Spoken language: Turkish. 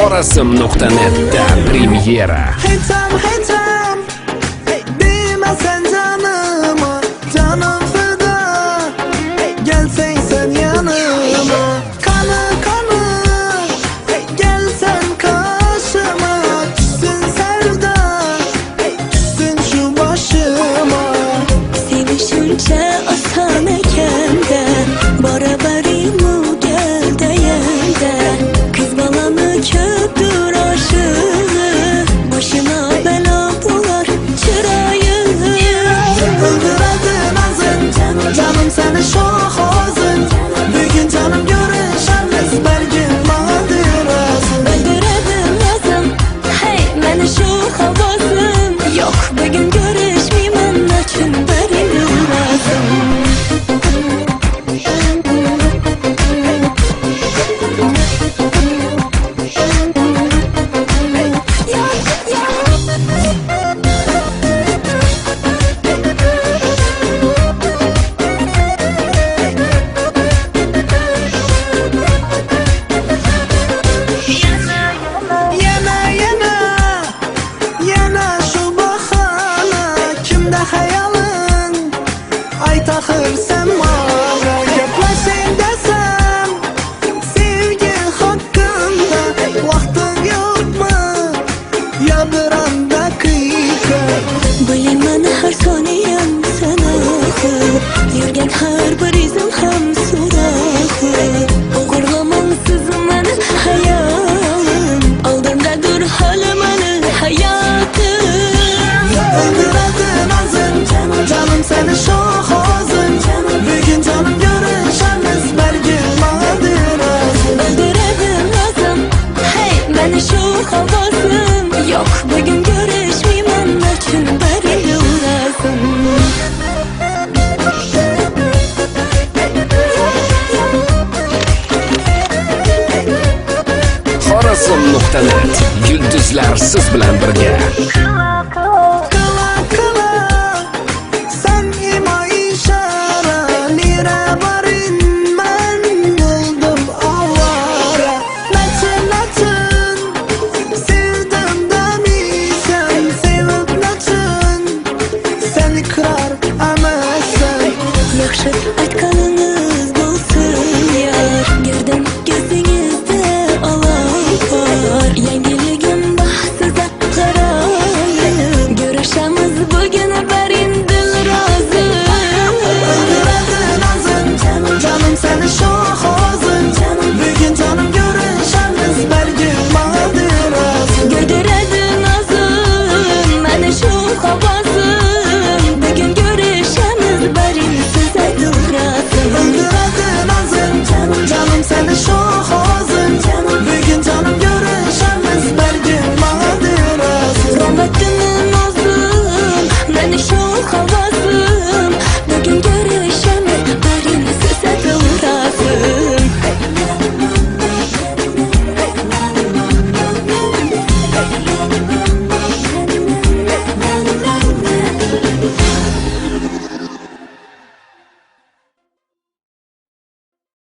Xorazm.net'da premyera. Hitam deme sen canıma, canım feda. Gelsen sen yanıma, kanı gelsen karşıma. Düşsün sevda, düşsün şu başıma. Sevişince asan ekende, barabarımı gel deyende. Kız balanı köptür aşığı, başına bela bular çırayı. Öldürdün azın, canım seni çok özün. Bugün canım görüşemiz, belki bana dirasın. Öldürdün lazım, hey məni şu havasın. Yok bugün görüşmeyeyim, açın benim lazım. Yana şu bahana, kimde hayalın? Ay takır sen bana, yaplaşayım desem sevgi hakkında. Vaktin yok mu? Ya bir an dakika. Bilmem her saniyem sana yürgen her bir izim hem suratı. Uğurlamansız benim hayalim, aldığımda dur halim benim hayatım. Öldürdün azın, canım seni çok özün. Bugün canım görüşemiz, belki bana dirasın. Öldürelim lazım, hey beni şu havasın. Yok bugün görüşmeyeyim, açın benim lazım. Xorazm.net, yulduzlar siz bilan birga. Kıla sen ima işare, nire varın ben buldum avara. Naçın sevdim demişsen, sevip naçın sen ikrar emezsen. Yaxşı aytqanınız bolsun yar, gördüm gözünüzde alan var. Yangiligim baxsıza qarayın, görüşemiz bugün berin dil razı. Öldürdün azın, canım seni çok